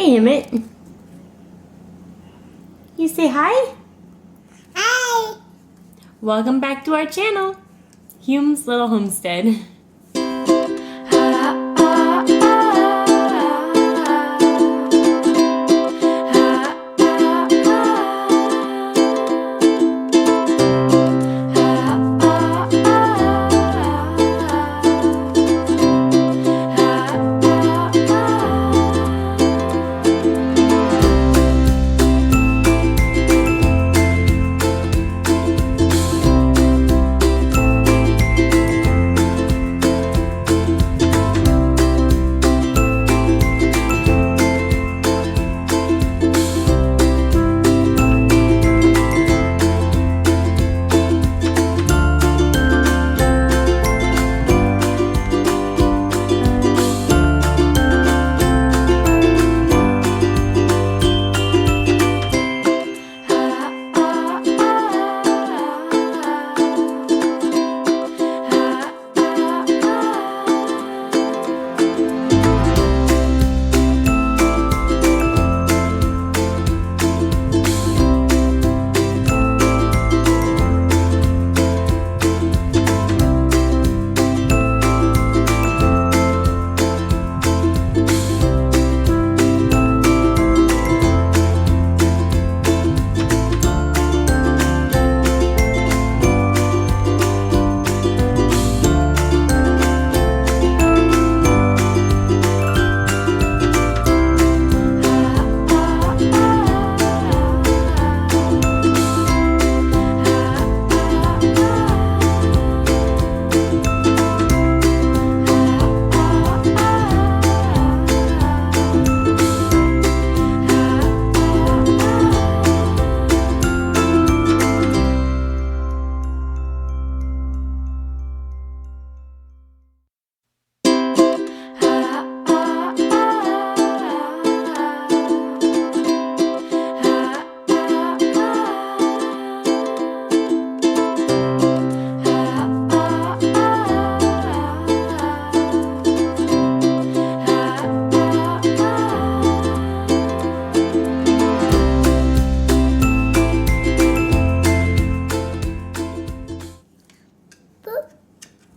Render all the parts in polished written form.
Hey, Emmett. You say hi? Hi. Welcome back to our channel, Hume's Little Homestead.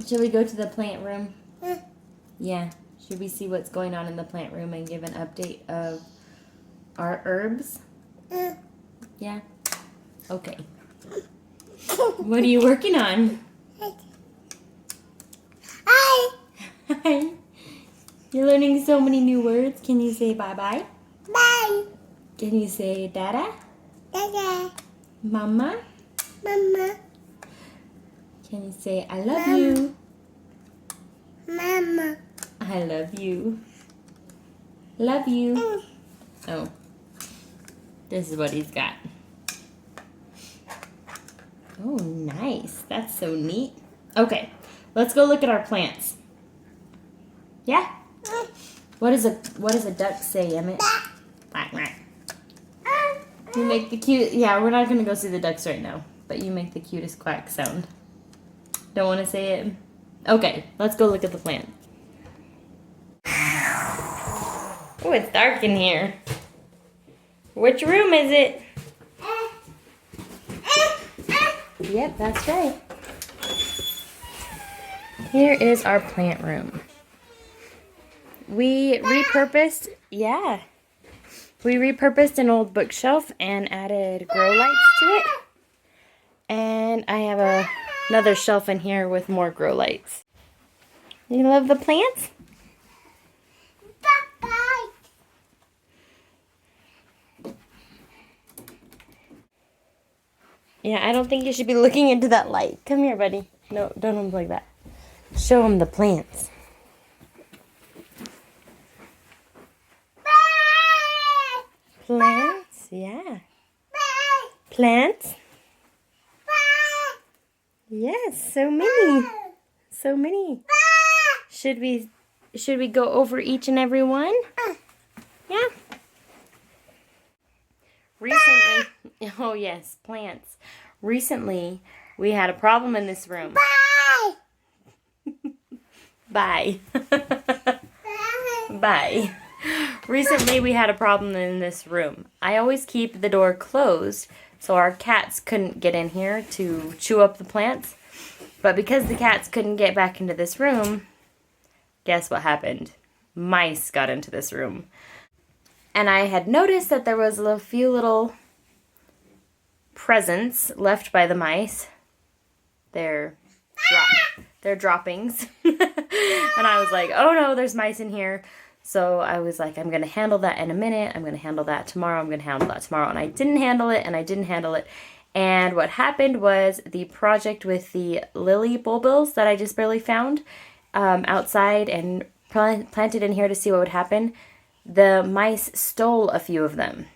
Should we go to the plant room? Yeah. Should we see what's going on in the plant room and give an update of our herbs? Yeah? Okay. What are you working on? Hi. Hi. You're learning so many new words. Can you say bye-bye? Bye. Can you say dada? Dada. Mama? Mama. Can you say I love you? Mama. I love you. Love you. Oh. This is what he's got. Oh, nice. That's so neat. Okay, let's go look at our plants. Yeah? What does a duck say, Emmett? Quack, quack. You make the cute. Yeah, we're not gonna go see the ducks right now, but you make the cutest quack sound. Don't want to say it? Okay, let's go look at the plant. Oh, it's dark in here. Which room is it? Yep, that's right. Here is our plant room. We repurposed an old bookshelf and added grow lights to it. And I have another shelf in here with more grow lights. You love the plants? Yeah, I don't think you should be looking into that light. Come here, buddy. No, don't unplug that. Show them the plants. Plants? Yeah. Plants? Yes, so many. So many. Should we go over each and every one? Yeah. Recently, oh yes, plants. Recently, we had a problem in this room. Bye. Bye. Bye. Recently, we had a problem in this room. I always keep the door closed so our cats couldn't get in here to chew up the plants. But because the cats couldn't get back into this room, guess what happened? Mice got into this room. And I had noticed that there was a few little presents left by the mice. Their droppings. And I was like, oh no, there's mice in here. So I was like, I'm going to handle that in a minute. I'm going to handle that tomorrow. I'm going to handle that tomorrow. And I didn't handle it, and I didn't handle it. And what happened was the project with the lily bulbils that I just barely found outside and planted in here to see what would happen. The mice stole a few of them.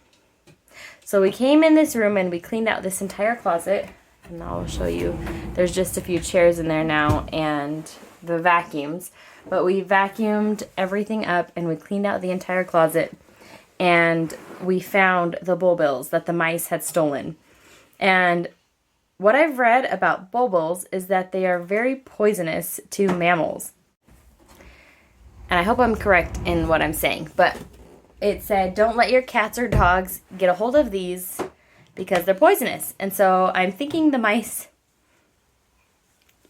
So we came in this room and we cleaned out this entire closet. And I'll show you. There's just a few chairs in there now and the vacuums. But we vacuumed everything up and we cleaned out the entire closet. And we found the bulbils that the mice had stolen. And what I've read about bulbils is that they are very poisonous to mammals. And I hope I'm correct in what I'm saying, but it said don't let your cats or dogs get a hold of these because they're poisonous. And so I'm thinking the mice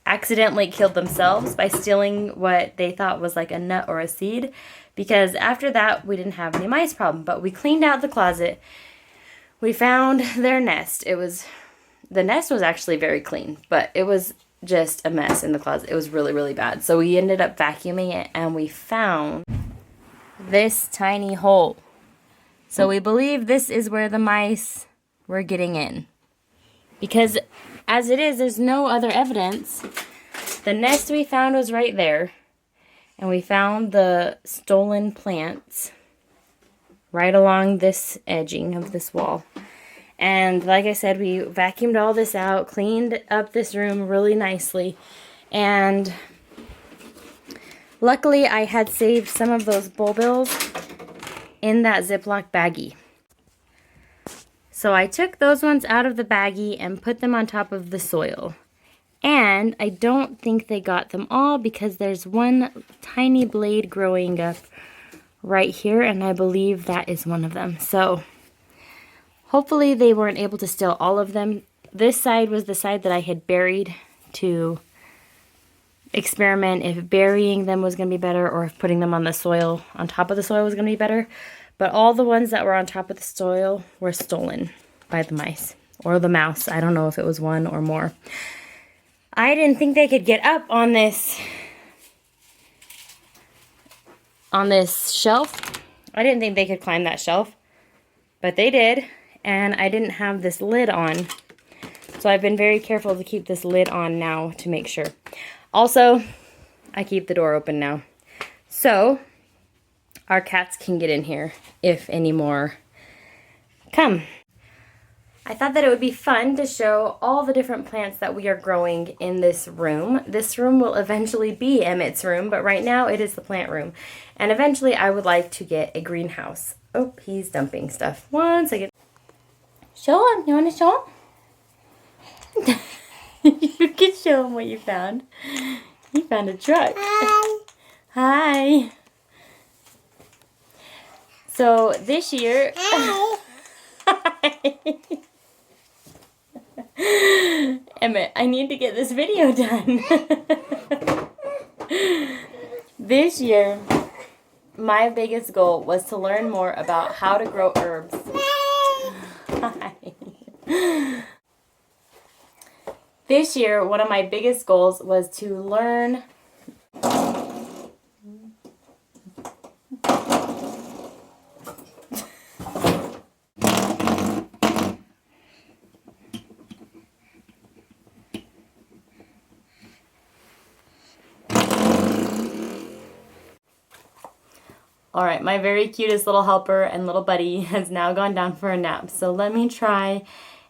accidentally killed themselves by stealing what they thought was like a nut or a seed, because after that we didn't have any mice problem. But we cleaned out the closet. We found their nest. The nest was actually very clean, but it was just a mess in the closet. It was really, really bad. So we ended up vacuuming it and we found this tiny hole. So we believe this is where the mice were getting in. Because as it is, there's no other evidence. The nest we found was right there. And we found the stolen plants right along this edging of this wall. And like I said, we vacuumed all this out, cleaned up this room really nicely. And luckily I had saved some of those bulbils in that Ziploc baggie. So I took those ones out of the baggie and put them on top of the soil. And I don't think they got them all because there's one tiny blade growing up right here, and I believe that is one of them. So hopefully they weren't able to steal all of them. This side was the side that I had buried to experiment if burying them was going to be better or if putting them on the soil, on top of the soil was going to be better. But all the ones that were on top of the soil were stolen by the mice or the mouse. I don't know if it was one or more. I didn't think they could get up on this shelf. I didn't think they could climb that shelf, but they did. And I didn't have this lid on. So I've been very careful to keep this lid on now to make sure. Also, I keep the door open now. So our cats can get in here if any more come. I thought that it would be fun to show all the different plants that we are growing in this room. This room will eventually be Emmett's room, but right now it is the plant room. And eventually I would like to get a greenhouse. Oh, he's dumping stuff. 1 second. Show him. You want to show him? You can show him what you found. You found a truck. Hi. Hi. So this year... Hi. Emmett, I need to get this video done. This year, my biggest goal was to learn more about how to grow herbs. Hi. This year, one of my biggest goals was to learn Alright, my very cutest little helper and little buddy has now gone down for a nap. So let me try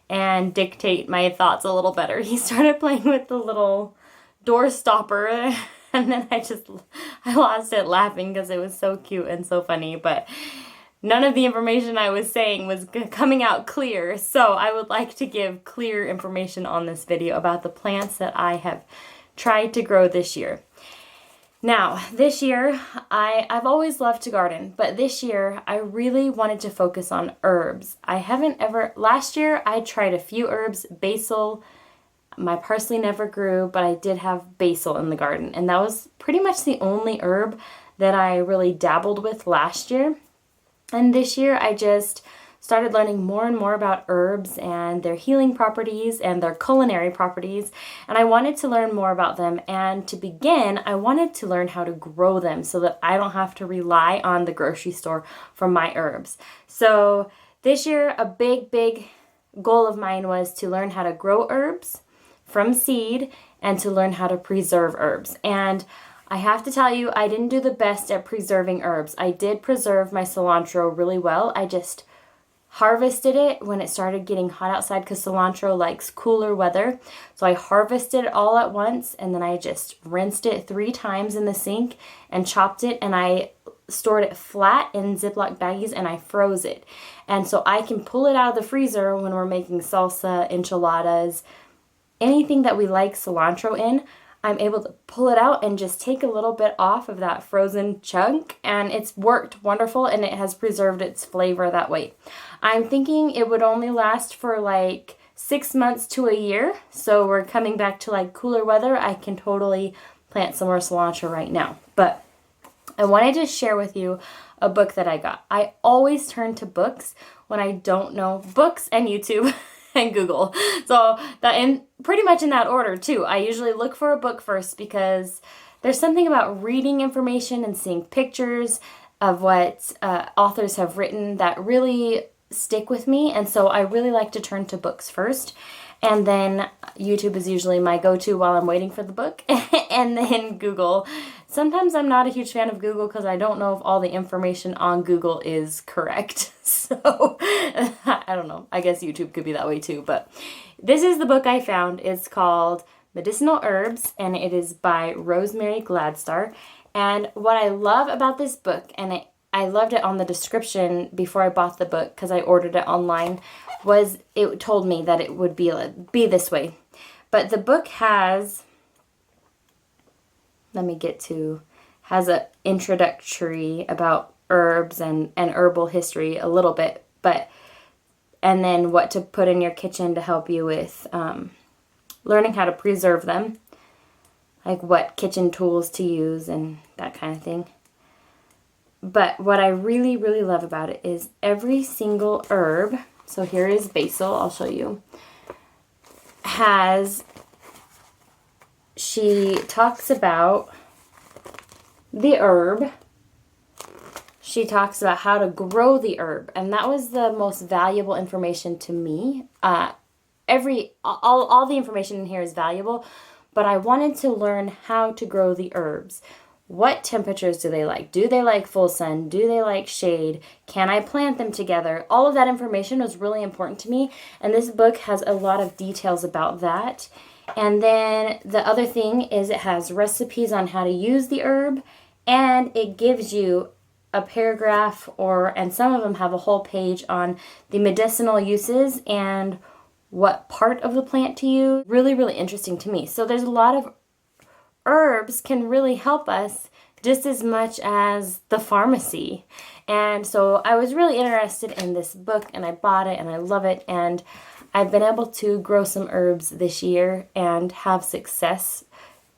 and dictate my thoughts a little better. He started playing with the little door stopper and then I lost it laughing because it was so cute and so funny. But none of the information I was saying was coming out clear. So I would like to give clear information on this video about the plants that I have tried to grow this year. Now, this year, I've always loved to garden, but this year I really wanted to focus on herbs. Last year I tried a few herbs, basil, my parsley never grew, but I did have basil in the garden, and that was pretty much the only herb that I really dabbled with last year. And this year I just started learning more and more about herbs and their healing properties and their culinary properties, and I wanted to learn more about them. And to begin, I wanted to learn how to grow them so that I don't have to rely on the grocery store for my herbs. So this year, a big goal of mine was to learn how to grow herbs from seed and to learn how to preserve herbs. And I have to tell you, I didn't do the best at preserving herbs. I did preserve my cilantro really well. I just harvested it when it started getting hot outside because cilantro likes cooler weather. So I harvested it all at once, and then I just rinsed it 3 times in the sink and chopped it, and I stored it flat in Ziploc baggies and I froze it. And so I can pull it out of the freezer when we're making salsa, enchiladas, anything that we like cilantro in. I'm able to pull it out and just take a little bit off of that frozen chunk, and it's worked wonderful, and it has preserved its flavor that way. I'm thinking it would only last for like 6 months to a year, so we're coming back to like cooler weather. I can totally plant some more cilantro right now. But I wanted to share with you a book that I got. I always turn to books when I don't know, books and YouTube and Google. So pretty much in that order too. I usually look for a book first because there's something about reading information and seeing pictures of what authors have written that really stick with me. And so I really like to turn to books first. And then YouTube is usually my go-to while I'm waiting for the book. And then Google. Sometimes I'm not a huge fan of Google because I don't know if all the information on Google is correct. So I don't know. I guess YouTube could be that way too. But this is the book I found. It's called Medicinal Herbs, and it is by Rosemary Gladstar. And what I love about this book, and I loved it on the description before I bought the book because I ordered it online, was it told me that it would be this way. But the book has an introductory about herbs and herbal history a little bit, and then what to put in your kitchen to help you with learning how to preserve them, like what kitchen tools to use and that kind of thing. But what I really, really love about it is every single herb, so here is basil, I'll show you, she talks about the herb. She talks about how to grow the herb, and that was the most valuable information to me. All the information in here is valuable, but I wanted to learn how to grow the herbs. What temperatures do they like? Do they like full sun? Do they like shade? Can I plant them together? All of that information was really important to me, and this book has a lot of details about that. And then the other thing is it has recipes on how to use the herb, and it gives you a paragraph and some of them have a whole page on the medicinal uses and what part of the plant to use. Really, really interesting to me. So there's a lot of herbs can really help us just as much as the pharmacy. And so I was really interested in this book, and I bought it, and I love it, and I've been able to grow some herbs this year and have success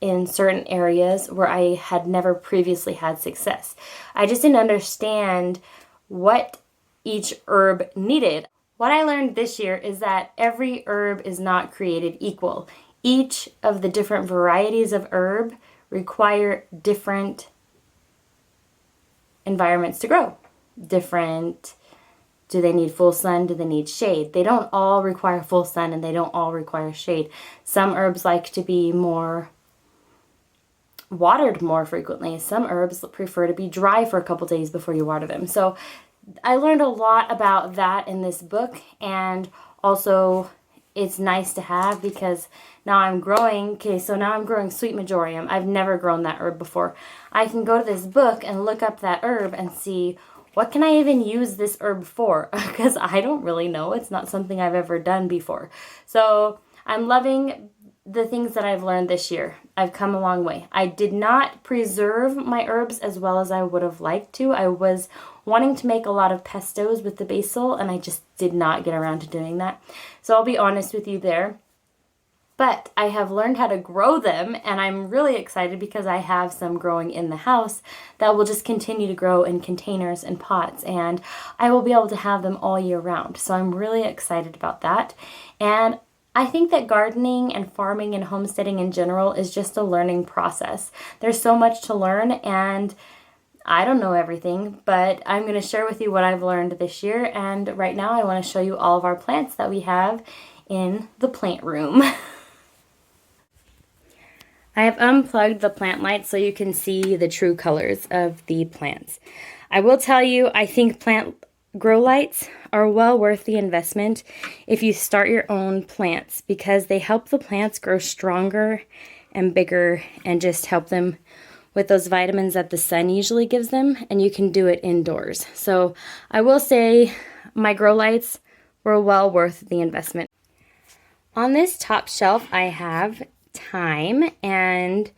in certain areas where I had never previously had success. I just didn't understand what each herb needed. What I learned this year is that every herb is not created equal. Each of the different varieties of herb require different environments to grow. Do they need full sun? Do they need shade? They don't all require full sun, and they don't all require shade. Some herbs like to be watered more frequently. Some herbs prefer to be dry for a couple days before you water them. So I learned a lot about that in this book, and also it's nice to have because now I'm growing sweet Majorium. I've never grown that herb before. I can go to this book and look up that herb and see what can I even use this herb for, because I don't really know. It's not something I've ever done before. So I'm loving the things that I've learned this year. I've come a long way. I did not preserve my herbs as well as I would have liked to. I was wanting to make a lot of pestos with the basil, and I just did not get around to doing that. So I'll be honest with you there. But I have learned how to grow them, and I'm really excited because I have some growing in the house that will just continue to grow in containers and pots, and I will be able to have them all year round. So I'm really excited about that. And I think that gardening and farming and homesteading in general is just a learning process. There's so much to learn, and I don't know everything, but I'm going to share with you what I've learned this year. And right now I want to show you all of our plants that we have in the plant room. I have unplugged the plant light so you can see the true colors of the plants. I will tell you, I think plant grow lights are well worth the investment if you start your own plants, because they help the plants grow stronger and bigger and just help them with those vitamins that the sun usually gives them, and you can do it indoors. So I will say my grow lights were well worth the investment. On this top shelf I have thyme, and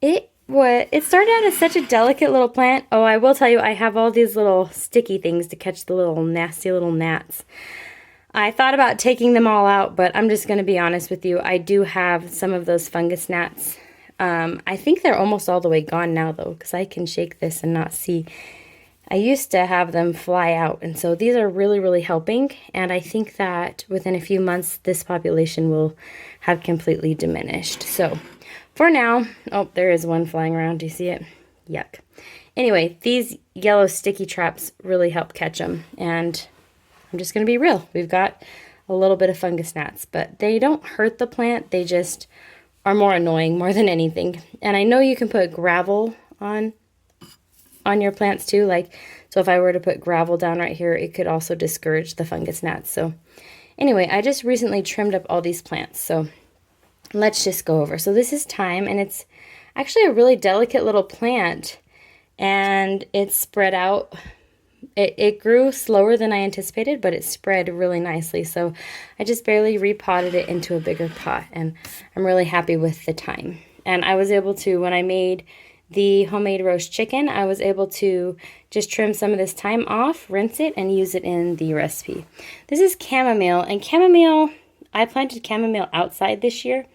it started out as such a delicate little plant. Oh, I will tell you, I have all these little sticky things to catch the little nasty little gnats. I thought about taking them all out, but I'm just going to be honest with you. I do have some of those fungus gnats. I think they're almost all the way gone now, though, because I can shake this and not see. I used to have them fly out, and so these are really, really helping, and I think that within a few months, this population will have completely diminished. So for now, oh, there is one flying around. Do you see it? Yuck. Anyway, these yellow sticky traps really help catch them, and I'm just going to be real. We've got a little bit of fungus gnats, but they don't hurt the plant. They just are more annoying more than anything. And I know you can put gravel on your plants too. So if I were to put gravel down right here, it could also discourage the fungus gnats. So anyway, I just recently trimmed up all these plants. So let's just go over. So this is thyme, and it's actually a really delicate little plant, and it's spread out. It grew slower than I anticipated, but it spread really nicely. So I just barely repotted it into a bigger pot, and I'm really happy with the thyme. And I was able to, when I made the homemade roast chicken, I was able to just trim some of this thyme off, rinse it, and use it in the recipe. This is chamomile, and chamomile, I planted chamomile outside this year,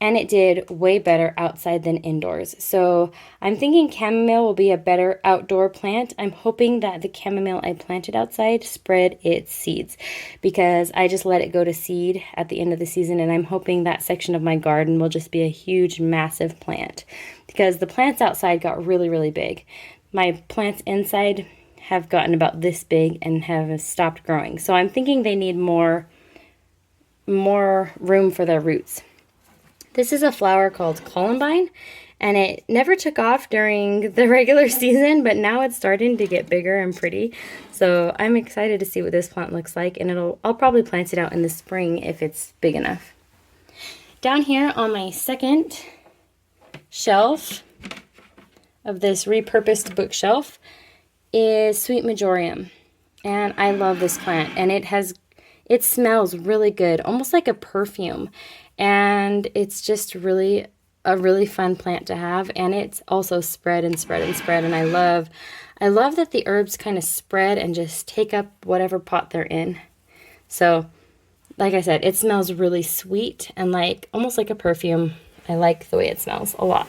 and it did way better outside than indoors. So I'm thinking chamomile will be a better outdoor plant. I'm hoping that the chamomile I planted outside spread its seeds, because I just let it go to seed at the end of the season, and I'm hoping that section of my garden will just be a huge, massive plant, because the plants outside got really, really big. My plants inside have gotten about this big and have stopped growing. So I'm thinking they need more room for their roots. This is a flower called Columbine, and it never took off during the regular season, but now it's starting to get bigger and pretty. So I'm excited to see what this plant looks like, and I'll probably plant it out in the spring if it's big enough. Down here on my second shelf of this repurposed bookshelf is sweet Majorium, and I love this plant, and it smells really good, almost like a perfume. And it's just really a really fun plant to have, and it's also spread and spread and spread. And I love that the herbs kind of spread and just take up whatever pot they're in. So, like I said, it smells really sweet and almost like a perfume. I like the way it smells a lot.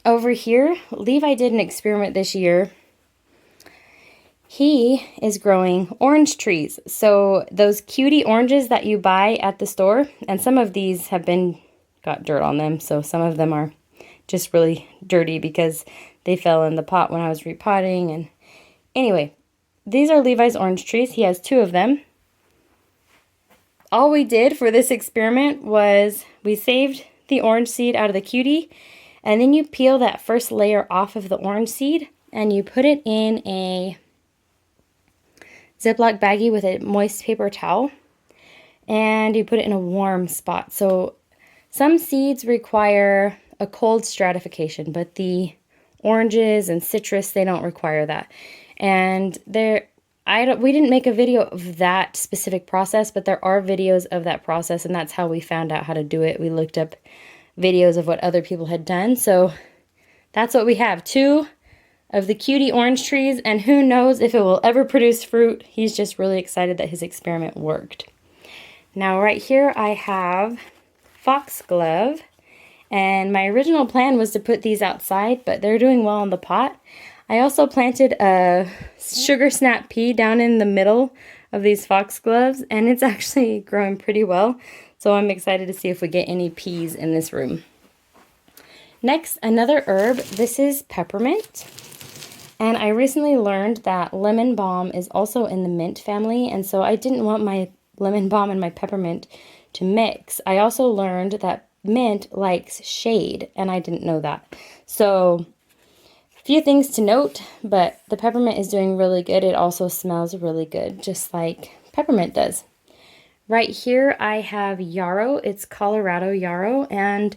Over here, Levi did an experiment this year. He is growing orange trees. So those cutie oranges that you buy at the store, and some of these have got dirt on them, so some of them are just really dirty because they fell in the pot when I was repotting. And anyway, these are Levi's orange trees. He has 2 of them. All we did for this experiment was we saved the orange seed out of the cutie, and then you peel that first layer off of the orange seed, and you put it in a Ziploc baggie with a moist paper towel, and you put it in a warm spot. So some seeds require a cold stratification, but the oranges and citrus, they don't require that. And we didn't make a video of that specific process, but there are videos of that process, and that's how we found out how to do it. We looked up videos of what other people had done. So that's what we have. 2 of the cutie orange trees, and who knows if it will ever produce fruit. He's just really excited that his experiment worked. Now right here I have Foxglove, and my original plan was to put these outside, but they're doing well in the pot. I also planted a sugar snap pea down in the middle of these foxgloves, and it's actually growing pretty well. So I'm excited to see if we get any peas in this room. Next, another herb. This is peppermint. And I recently learned that lemon balm is also in the mint family, and so I didn't want my lemon balm and my peppermint to mix. I also learned that mint likes shade, and I didn't know that. So few things to note, but the peppermint is doing really good. It also smells really good, just like peppermint does. Right here I have yarrow. It's Colorado yarrow, and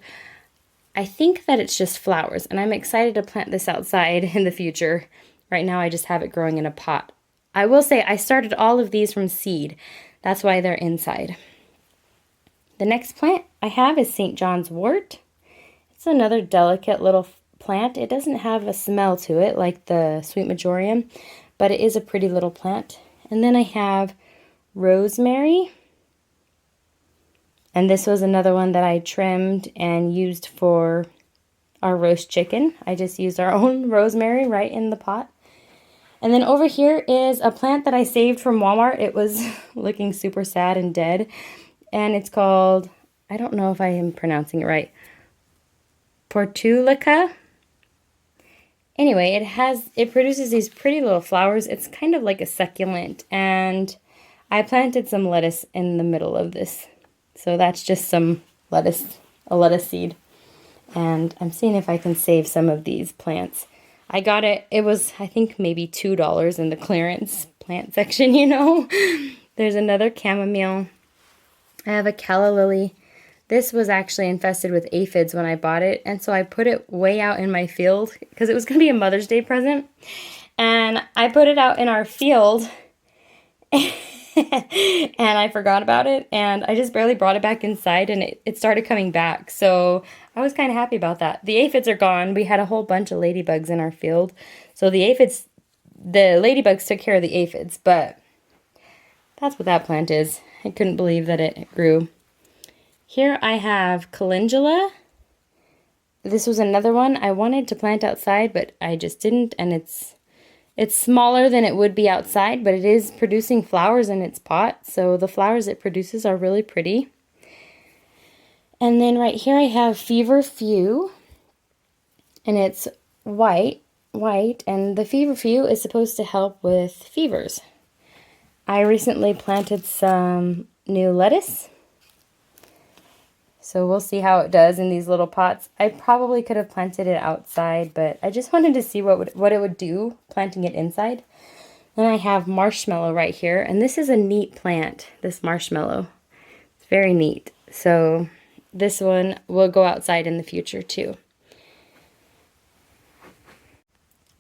I think that it's just flowers, and I'm excited to plant this outside in the future. Right now I just have it growing in a pot. I will say I started all of these from seed. That's why they're inside. The next plant I have is St. John's wort. It's another delicate little plant. It doesn't have a smell to it like the sweet Majorium, but it is a pretty little plant. And then I have rosemary. And this was another one that I trimmed and used for our roast chicken. I just used our own rosemary right in the pot. And then over here is a plant that I saved from Walmart. It was looking super sad and dead. And it's called, I don't know if I am pronouncing it right, Portulaca. Anyway, it produces these pretty little flowers. It's kind of like a succulent, and I planted some lettuce in the middle of this. So that's just some lettuce, a lettuce seed. And I'm seeing if I can save some of these plants. I got it, it was I think maybe $2 in the clearance plant section, you know. There's another chamomile. I have a calla lily. This was actually infested with aphids when I bought it, and so I put it way out in my field because it was going to be a Mother's Day present. And I put it out in our field, and I forgot about it, and I just barely brought it back inside, and it started coming back. So I was kind of happy about that. The aphids are gone. We had a whole bunch of ladybugs in our field. So the ladybugs took care of the aphids, but that's what that plant is. I couldn't believe that it grew. Here I have Calendula. This was another one I wanted to plant outside, but I just didn't, and it's smaller than it would be outside, but it is producing flowers in its pot, so the flowers it produces are really pretty. And then right here I have Feverfew, and it's white, and the Feverfew is supposed to help with fevers. I recently planted some new lettuce, so we'll see how it does in these little pots. I probably could have planted it outside, but I just wanted to see what it would do planting it inside. Then I have marshmallow right here, and this is a neat plant, this marshmallow. It's very neat. So this one will go outside in the future too.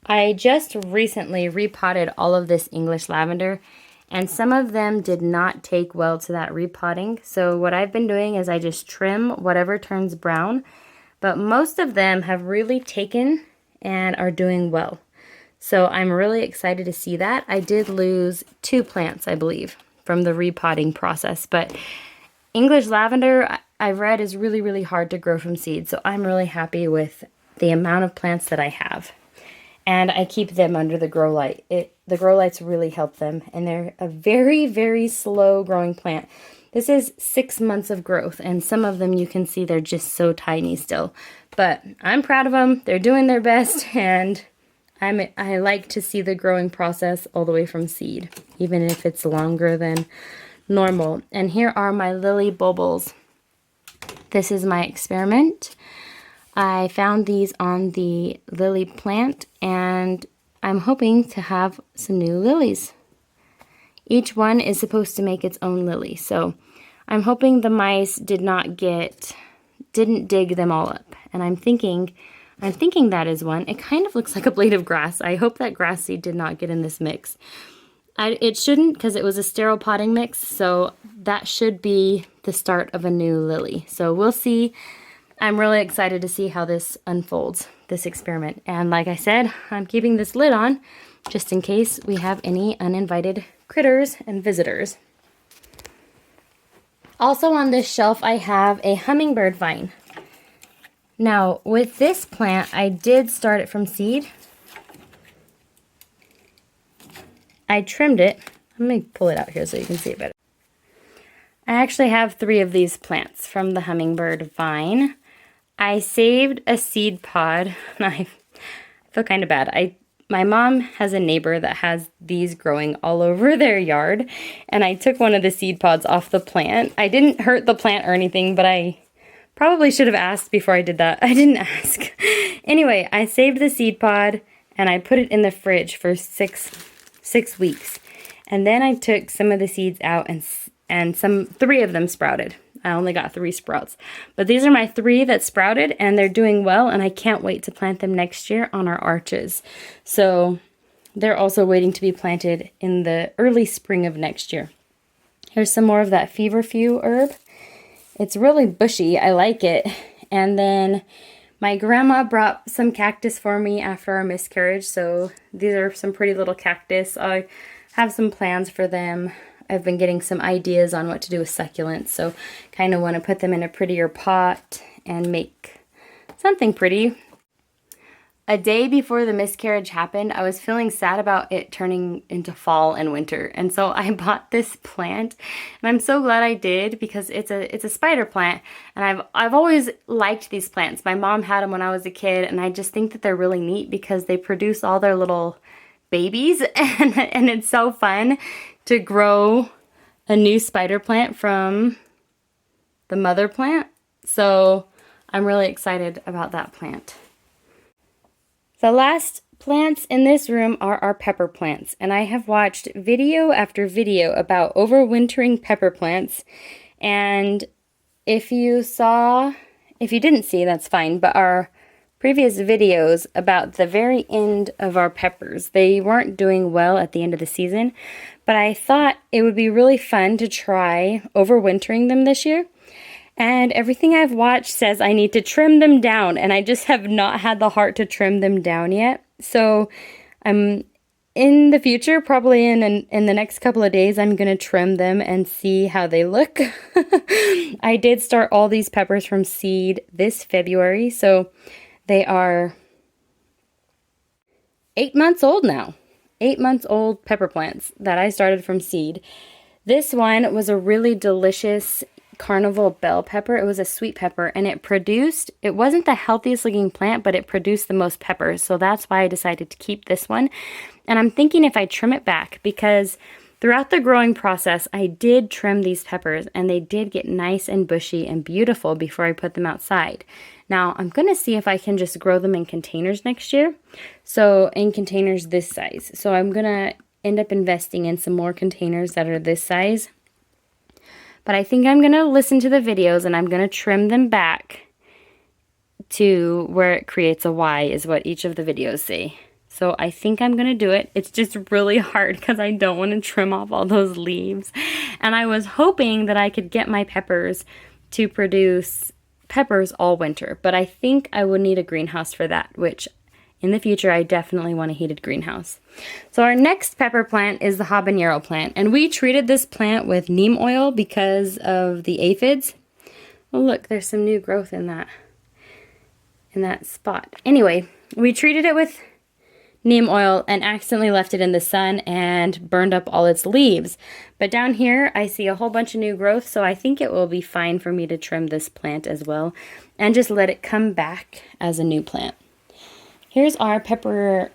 I just recently repotted all of this English lavender, and some of them did not take well to that repotting. So what I've been doing is I just trim whatever turns brown, but most of them have really taken and are doing well. So I'm really excited to see that. I did lose 2 plants, I believe, from the repotting process, but English lavender, I've read, is really, really hard to grow from seed. So I'm really happy with the amount of plants that I have. And I keep them under the grow light. The grow lights really help them, and they're a very, very slow growing plant. This is 6 months of growth, and some of them you can see they're just so tiny still. But I'm proud of them. They're doing their best, and I like to see the growing process all the way from seed, even if it's longer than normal. And here are my lily bulbils. This is my experiment. I found these on the lily plant, and I'm hoping to have some new lilies. Each one is supposed to make its own lily, so I'm hoping the mice didn't dig them all up. And I'm thinking that is one. It kind of looks like a blade of grass. I hope that grass seed did not get in this mix. It shouldn't, because it was a sterile potting mix, so that should be the start of a new lily. So we'll see. I'm really excited to see how this unfolds, this experiment. And like I said, I'm keeping this lid on just in case we have any uninvited critters and visitors. Also on this shelf, I have a hummingbird vine. Now, with this plant, I did start it from seed. I trimmed it. Let me pull it out here so you can see it better. I actually have 3 of these plants from the hummingbird vine. I saved a seed pod, and I feel kind of bad. My mom has a neighbor that has these growing all over their yard, and I took one of the seed pods off the plant. I didn't hurt the plant or anything, but I probably should have asked before I did that. I didn't ask. Anyway, I saved the seed pod, and I put it in the fridge for six weeks. And then I took some of the seeds out, and 3 of them sprouted. I only got 3 sprouts. But these are my 3 that sprouted, and they're doing well, and I can't wait to plant them next year on our arches. So they're also waiting to be planted in the early spring of next year. Here's some more of that feverfew herb. It's really bushy. I like it. And then my grandma brought some cactus for me after our miscarriage. So these are some pretty little cactus. I have some plans for them. I've been getting some ideas on what to do with succulents, so kind of want to put them in a prettier pot and make something pretty. A day before the miscarriage happened, I was feeling sad about it turning into fall and winter, and so I bought this plant, and I'm so glad I did because it's a spider plant, and I've always liked these plants. My mom had them when I was a kid, and I just think that they're really neat because they produce all their little babies, and it's so fun to grow a new spider plant from the mother plant. So I'm really excited about that plant. The last plants in this room are our pepper plants, and I have watched video after video about overwintering pepper plants. And if you didn't see, that's fine, but our previous videos about the very end of our peppers, they weren't doing well at the end of the season, but I thought it would be really fun to try overwintering them this year. And everything I've watched says I need to trim them down, and I just have not had the heart to trim them down yet. So I'm in the future, probably in the next couple of days, I'm going to trim them and see how they look. I did start all these peppers from seed this February, so they are 8 months old now. 8 months old pepper plants that I started from seed. This one was a really delicious carnival bell pepper. It was a sweet pepper, and it wasn't the healthiest looking plant, but it produced the most peppers. So that's why I decided to keep this one. And I'm thinking if I trim it back, because throughout the growing process, I did trim these peppers, and they did get nice and bushy and beautiful before I put them outside. Now, I'm going to see if I can just grow them in containers next year. So, in containers this size. So, I'm going to end up investing in some more containers that are this size. But I think I'm going to listen to the videos, and I'm going to trim them back to where it creates a Y, is what each of the videos say. So, I think I'm going to do it. It's just really hard because I don't want to trim off all those leaves. And I was hoping that I could get my peppers to produce peppers all winter, but I think I would need a greenhouse for that, which in the future I definitely want a heated greenhouse. So our next pepper plant is the Habanero plant, and we treated this plant with neem oil because of the aphids. Oh look, there's some new growth in that spot. Anyway, we treated it with neem oil and accidentally left it in the sun and burned up all its leaves. But down here I see a whole bunch of new growth, so I think it will be fine for me to trim this plant as well and just let it come back as a new plant. Here's our pepper.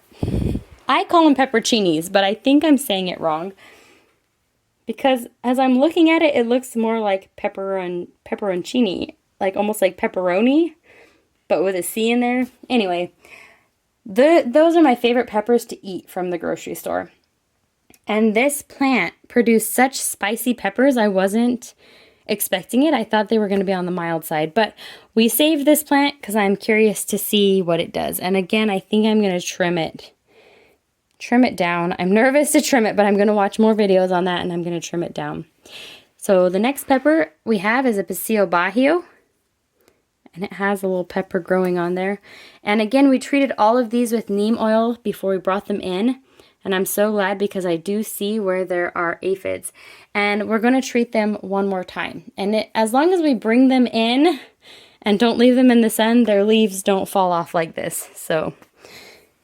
I call them pepperoncinis, but I think I'm saying it wrong because as I'm looking at it, it looks more like pepperoncini, like almost like pepperoni, but with a C in there. Anyway, those are my favorite peppers to eat from the grocery store. And this plant produced such spicy peppers, I wasn't expecting it. I thought they were going to be on the mild side. But we saved this plant because I'm curious to see what it does. And again, I think I'm going to trim trim it down. I'm nervous to trim it, but I'm going to watch more videos on that and I'm going to trim it down. So the next pepper we have is a Pasillo Bajío. And it has a little pepper growing on there. And again, we treated all of these with neem oil before we brought them in. And I'm so glad because I do see where there are aphids. And we're going to treat them one more time. And as long as we bring them in and don't leave them in the sun, their leaves don't fall off like this. So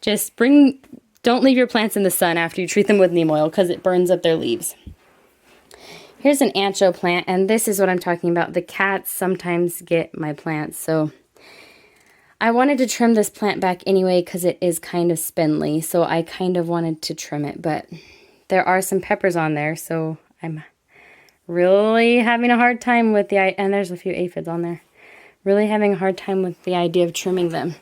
just don't leave your plants in the sun after you treat them with neem oil because it burns up their leaves. Here's an Ancho plant, and this is what I'm talking about. The cats sometimes get my plants, so I wanted to trim this plant back anyway because it is kind of spindly, so I kind of wanted to trim it, but there are some peppers on there, so I'm really having a hard time with and there's a few aphids on there. Really having a hard time with the idea of trimming them.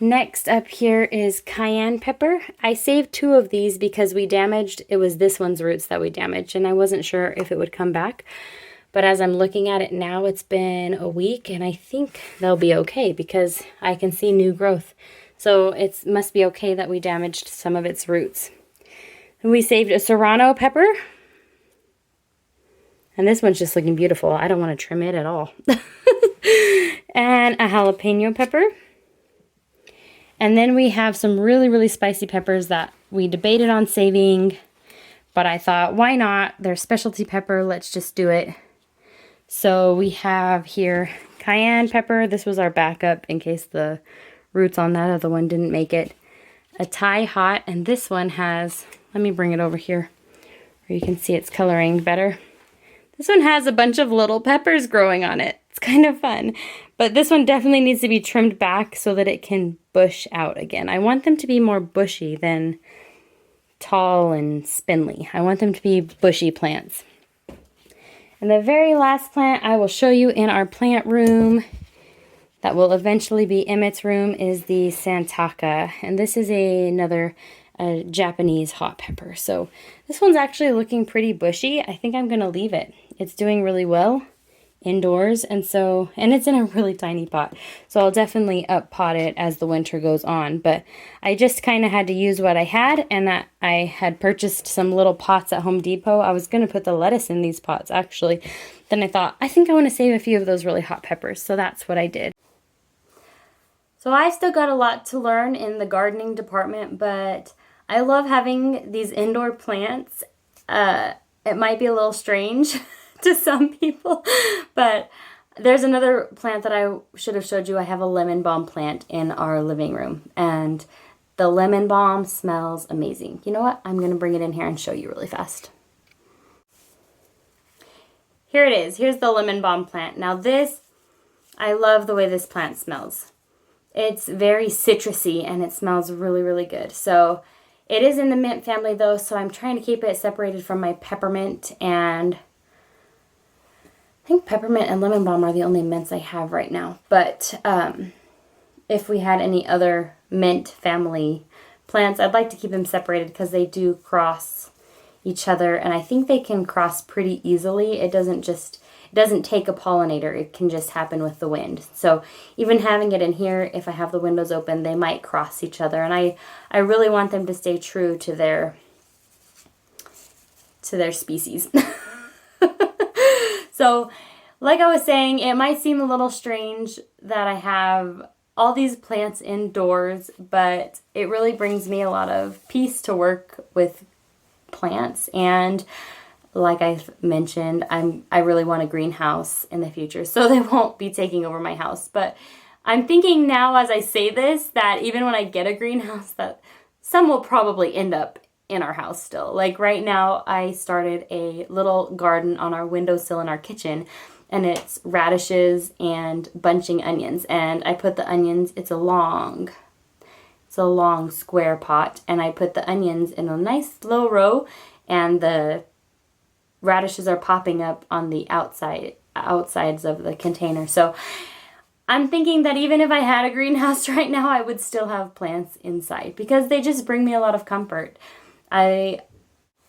Next up here is Cayenne Pepper. I saved 2 of these because it was this one's roots that we damaged, and I wasn't sure if it would come back. But as I'm looking at it now, it's been a week, and I think they'll be okay because I can see new growth. So it must be okay that we damaged some of its roots. And we saved a serrano pepper. And this one's just looking beautiful. I don't want to trim it at all. And a jalapeno pepper. And then we have some really, really spicy peppers that we debated on saving, but I thought, why not? They're specialty pepper, let's just do it. So we have here cayenne pepper. This was our backup in case the roots on that other one didn't make it. A Thai hot, and this one has, let me bring it over here where you can see it's coloring better. This one has a bunch of little peppers growing on it. It's kind of fun. But this one definitely needs to be trimmed back so that it can bush out again. I want them to be more bushy than tall and spindly. I want them to be bushy plants. And the very last plant I will show you in our plant room that will eventually be Emmett's room is the Santaka. And this is another Japanese hot pepper. So this one's actually looking pretty bushy. I think I'm going to leave it. It's doing really well indoors, and it's in a really tiny pot, so I'll definitely up pot it as the winter goes on. But I just kind of had to use what I had, and that I had purchased some little pots at Home Depot. I was going to put the lettuce in these pots actually, then I thought I think I want to save a few of those really hot peppers, so that's what I did. So I still got a lot to learn in the gardening department, but I love having these indoor plants. It might be a little strange to some people, but there's another plant that I should have showed you. I have a lemon balm plant in our living room, and the lemon balm smells amazing. You know what? I'm going to bring it in here and show you really fast. Here it is. Here's the lemon balm plant. Now this, I love the way this plant smells. It's very citrusy and it smells really, really good. So it is in the mint family though, so I'm trying to keep it separated from my peppermint, and I think peppermint and lemon balm are the only mints I have right now. But if we had any other mint family plants, I'd like to keep them separated because they do cross each other, and I think they can cross pretty easily. It doesn't take a pollinator. It can just happen with the wind. So even having it in here, if I have the windows open, they might cross each other, and I really want them to stay true to their species. So, like I was saying, it might seem a little strange that I have all these plants indoors, but it really brings me a lot of peace to work with plants. And like I've mentioned, I really want a greenhouse in the future, so they won't be taking over my house. But I'm thinking now as I say this that even when I get a greenhouse, that some will probably end up in our house still. Like right now, I started a little garden on our windowsill in our kitchen, and it's radishes and bunching onions. And I put the onions, it's a long square pot, and I put the onions in a nice low row, and the radishes are popping up on the outsides of the container. So I'm thinking that even if I had a greenhouse right now, I would still have plants inside because they just bring me a lot of comfort. I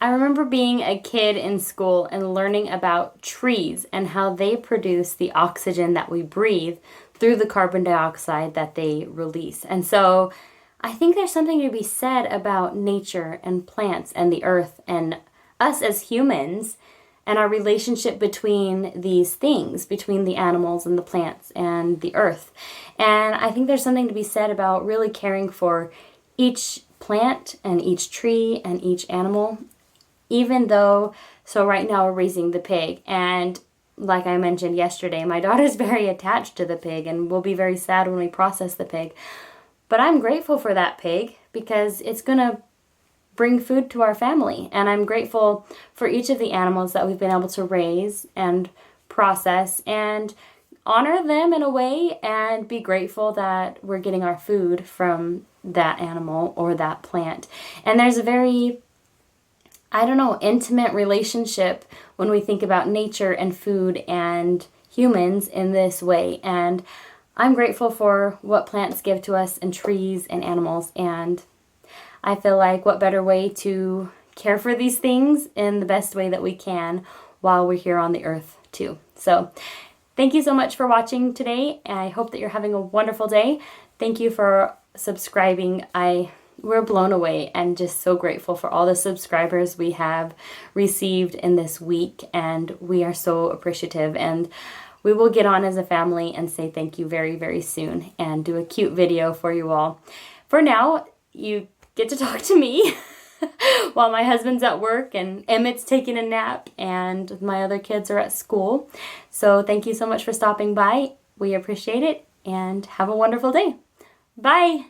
remember being a kid in school and learning about trees and how they produce the oxygen that we breathe through the carbon dioxide that they release. And so I think there's something to be said about nature and plants and the earth and us as humans and our relationship between these things, between the animals and the plants and the earth. And I think there's something to be said about really caring for each plant and each tree and each animal, even though, so right now we're raising the pig, and like I mentioned yesterday, my daughter's very attached to the pig and will be very sad when we process the pig. But I'm grateful for that pig because it's going to bring food to our family. And I'm grateful for each of the animals that we've been able to raise and process and honor them in a way and be grateful that we're getting our food from that animal or that plant. And there's a very, intimate relationship when we think about nature and food and humans in this way. And I'm grateful for what plants give to us and trees and animals, and I feel like what better way to care for these things in the best way that we can while we're here on the earth too. So thank you so much for watching today. I hope that you're having a wonderful day. Thank you for subscribing. We're blown away and just so grateful for all the subscribers we have received in this week, and we are so appreciative, and we will get on as a family and say thank you very, very soon and do a cute video for you all. For now, you get to talk to me while my husband's at work and Emmett's taking a nap and my other kids are at school. So thank you so much for stopping by. We appreciate it and have a wonderful day. Bye.